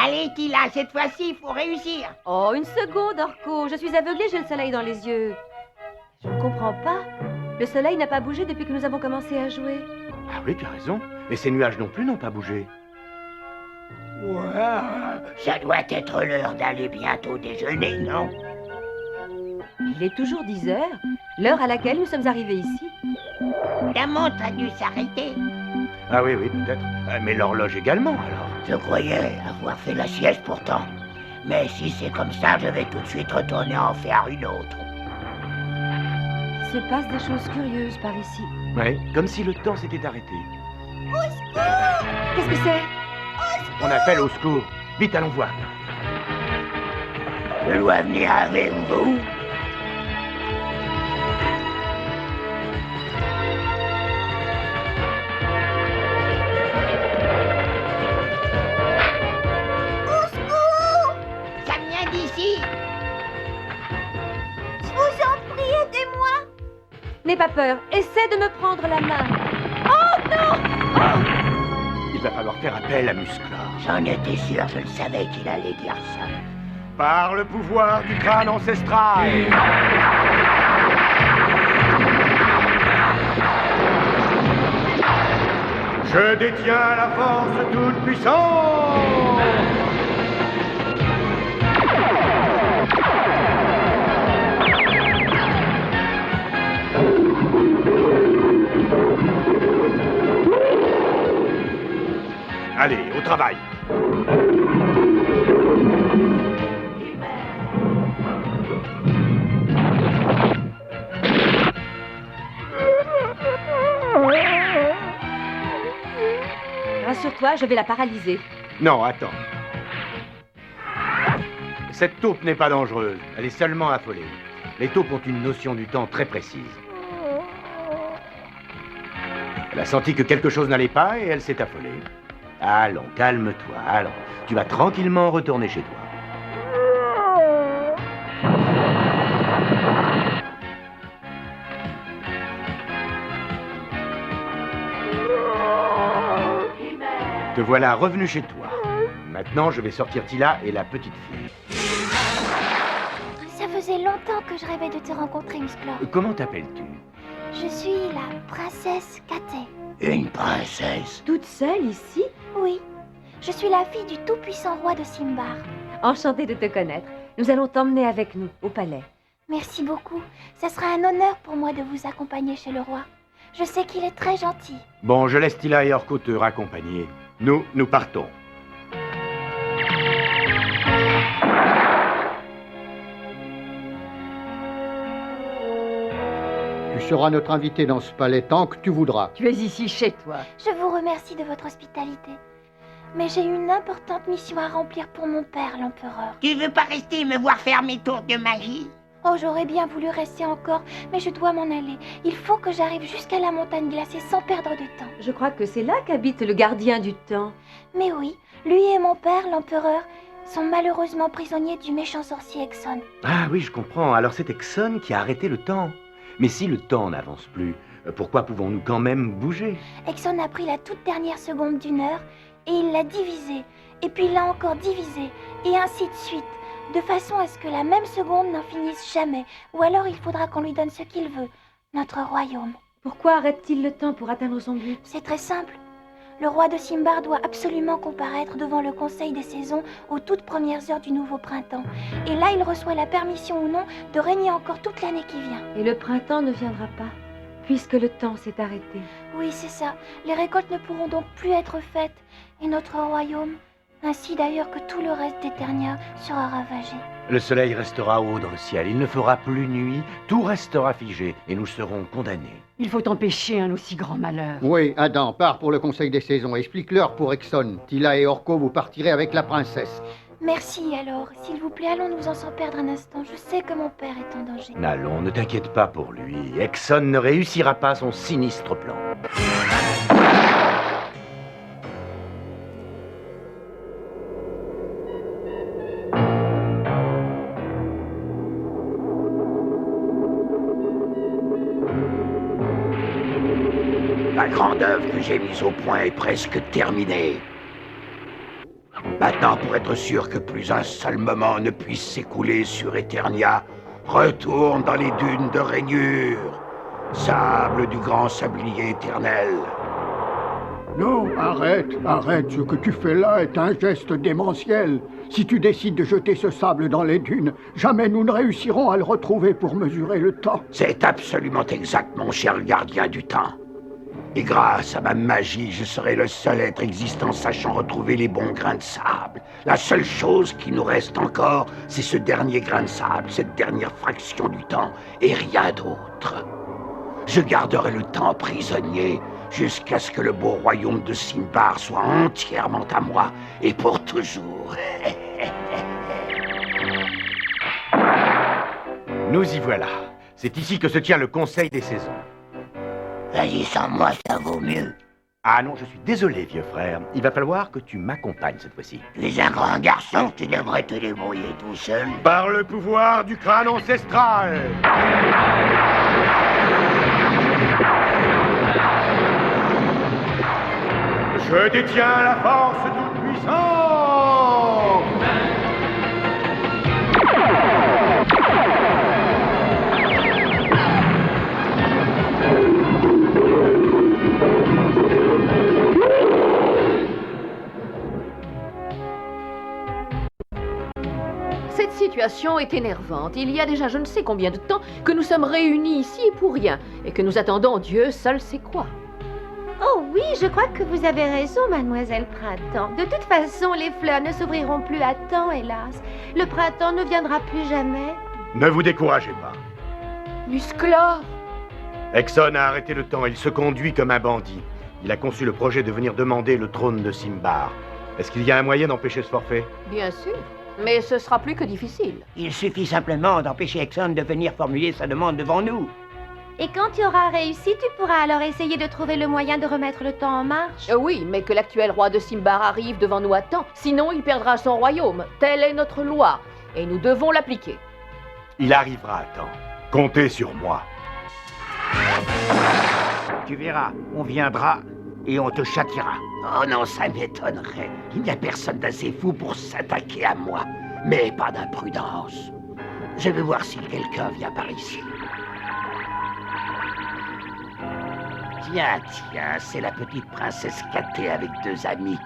Allez, Tila, cette fois-ci, il faut réussir. Oh, une seconde, Orko. Je suis aveuglée, j'ai le soleil dans les yeux. Je ne comprends pas. Le soleil n'a pas bougé depuis que nous avons commencé à jouer. Ah oui, tu as raison. Et ces nuages non plus n'ont pas bougé. Ouais, ça doit être l'heure d'aller bientôt déjeuner, non? Il est toujours 10 heures, l'heure à laquelle nous sommes arrivés ici. La montre a dû s'arrêter. Ah oui, oui, peut-être. Mais l'horloge également, alors. Je croyais avoir fait la sieste pourtant. Mais si c'est comme ça, je vais tout de suite retourner en faire une autre. Il se passe des choses curieuses par ici. Oui, comme si le temps s'était arrêté. Qu'est-ce que c'est? On appelle au secours. Vite, allons voir. Je dois venir avec vous. Ça vient d'ici. Je vous en prie, aidez-moi. N'aie pas peur, essaie de me prendre la main. Oh non! Il va falloir faire appel à Musclor. J'en étais sûr, je le savais qu'il allait dire ça. Par le pouvoir du crâne ancestral. Je détiens la force toute puissante. Allez, au travail. Rassure-toi, je vais la paralyser. Non, attends. Cette taupe n'est pas dangereuse. Elle est seulement affolée. Les taupes ont une notion du temps très précise. Elle a senti que quelque chose n'allait pas et elle s'est affolée. Allons, calme-toi. Allons, tu vas tranquillement retourner chez toi. Te voilà revenu chez toi. Maintenant, je vais sortir Tila et la petite fille. Ça faisait longtemps que je rêvais de te rencontrer, Musclor. Comment t'appelles-tu? Je suis la princesse Katé. Une princesse. Toute seule ici? Oui, je suis la fille du tout-puissant roi de Simbar. Enchantée de te connaître. Nous allons t'emmener avec nous, au palais. Merci beaucoup. Ça sera un honneur pour moi de vous accompagner chez le roi. Je sais qu'il est très gentil. Bon, je laisse Tila et Orko te raccompagner. Nous partons. Tu seras notre invité dans ce palais tant que tu voudras. Tu es ici chez toi. Je vous remercie de votre hospitalité. Mais j'ai une importante mission à remplir pour mon père, l'empereur. Tu veux pas rester et me voir faire mes tours de magie? Oh, j'aurais bien voulu rester encore, mais je dois m'en aller. Il faut que j'arrive jusqu'à la montagne glacée sans perdre de temps. Je crois que c'est là qu'habite le gardien du temps. Mais oui, lui et mon père, l'empereur, sont malheureusement prisonniers du méchant sorcier Exxon. Ah oui, je comprends. Alors c'est Exxon qui a arrêté le temps. Mais si le temps n'avance plus, pourquoi pouvons-nous quand même bouger? Exxon a pris la toute dernière seconde d'une heure et il l'a divisée. Et puis il l'a encore divisée. Et ainsi de suite. De façon à ce que la même seconde n'en finisse jamais. Ou alors il faudra qu'on lui donne ce qu'il veut. Notre royaume. Pourquoi arrête-t-il le temps pour atteindre son but? C'est très simple. Le roi de Simbar doit absolument comparaître devant le conseil des saisons aux toutes premières heures du nouveau printemps. Et là, il reçoit la permission ou non de régner encore toute l'année qui vient. Et le printemps ne viendra pas, puisque le temps s'est arrêté. Oui, c'est ça. Les récoltes ne pourront donc plus être faites. Et notre royaume, ainsi d'ailleurs que tout le reste d'Eternia, sera ravagé. Le soleil restera haut dans le ciel, il ne fera plus nuit, tout restera figé et nous serons condamnés. Il faut empêcher un aussi grand malheur. Oui, Adam, pars pour le conseil des saisons. Explique-leur pour Exxon. Tila et Orko, vous partirez avec la princesse. Merci alors. S'il vous plaît, allons-nous en sans perdre un instant. Je sais que mon père est en danger. Allons, ne t'inquiète pas pour lui. Exxon ne réussira pas son sinistre plan. La grande œuvre que j'ai mise au point est presque terminée. Maintenant, pour être sûr que plus un seul moment ne puisse s'écouler sur Eternia, retourne dans les dunes de Rainure, sable du grand sablier éternel. Non, arrête, arrête, ce que tu fais là est un geste démentiel. Si tu décides de jeter ce sable dans les dunes, jamais nous ne réussirons à le retrouver pour mesurer le temps. C'est absolument exact, mon cher gardien du temps. Et grâce à ma magie, je serai le seul être existant sachant retrouver les bons grains de sable. La seule chose qui nous reste encore, c'est ce dernier grain de sable, cette dernière fraction du temps, et rien d'autre. Je garderai le temps prisonnier jusqu'à ce que le beau royaume de Simbar soit entièrement à moi, et pour toujours. Nous y voilà. C'est ici que se tient le Conseil des saisons. Vas-y, sans moi, ça vaut mieux. Ah non, je suis désolé, vieux frère. Il va falloir que tu m'accompagnes cette fois-ci. Tu es un grand garçon, tu devrais te débrouiller tout seul. Par le pouvoir du crâne ancestral. Je détiens la force toute-puissante. Cette situation est énervante. Il y a déjà je ne sais combien de temps que nous sommes réunis ici pour rien, et que nous attendons Dieu seul sait quoi. Oh oui, je crois que vous avez raison, mademoiselle Printemps. De toute façon, les fleurs ne s'ouvriront plus à temps, hélas. Le printemps ne viendra plus jamais. Ne vous découragez pas. Musclor! Exxon a arrêté le temps. Il se conduit comme un bandit. Il a conçu le projet de venir demander le trône de Simbar. Est-ce qu'il y a un moyen d'empêcher ce forfait? Bien sûr, mais ce sera plus que difficile. Il suffit simplement d'empêcher Exxon de venir formuler sa demande devant nous. Et quand tu auras réussi, tu pourras alors essayer de trouver le moyen de remettre le temps en marche. Oui, mais que l'actuel roi de Simbar arrive devant nous à temps, sinon il perdra son royaume. Telle est notre loi, et nous devons l'appliquer. Il arrivera à temps. Comptez sur moi. Tu verras, on viendra et on te châtiera. Oh non, ça m'étonnerait. Il n'y a personne d'assez fou pour s'attaquer à moi. Mais pas d'imprudence. Je vais voir si quelqu'un vient par ici. Tiens, c'est la petite princesse Catée avec 2 amis.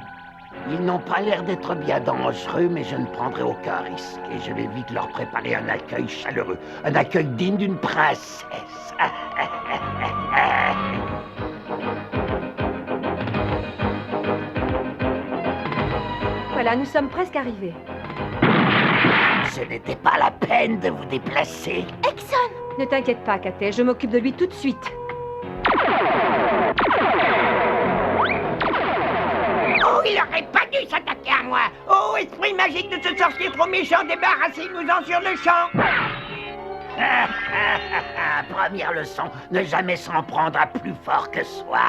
Ils n'ont pas l'air d'être bien dangereux, mais je ne prendrai aucun risque. Et je vais vite leur préparer un accueil chaleureux. Un accueil digne d'une princesse. Voilà, nous sommes presque arrivés. Ce n'était pas la peine de vous déplacer. Exxon! Ne t'inquiète pas, Cathay, je m'occupe de lui tout de suite. Oh, il aurait pas dû s'attaquer à moi. Oh, esprit magique de ce sorcier trop méchant, débarrassez-nous-en sur le champ. Première leçon, ne jamais s'en prendre à plus fort que soi.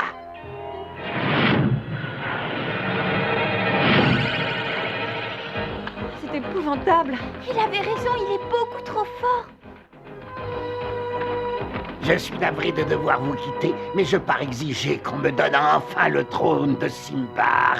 C'est épouvantable. Il avait raison, il est beaucoup trop fort. Je suis navré de devoir vous quitter, mais je pars exiger qu'on me donne enfin le trône de Simbar.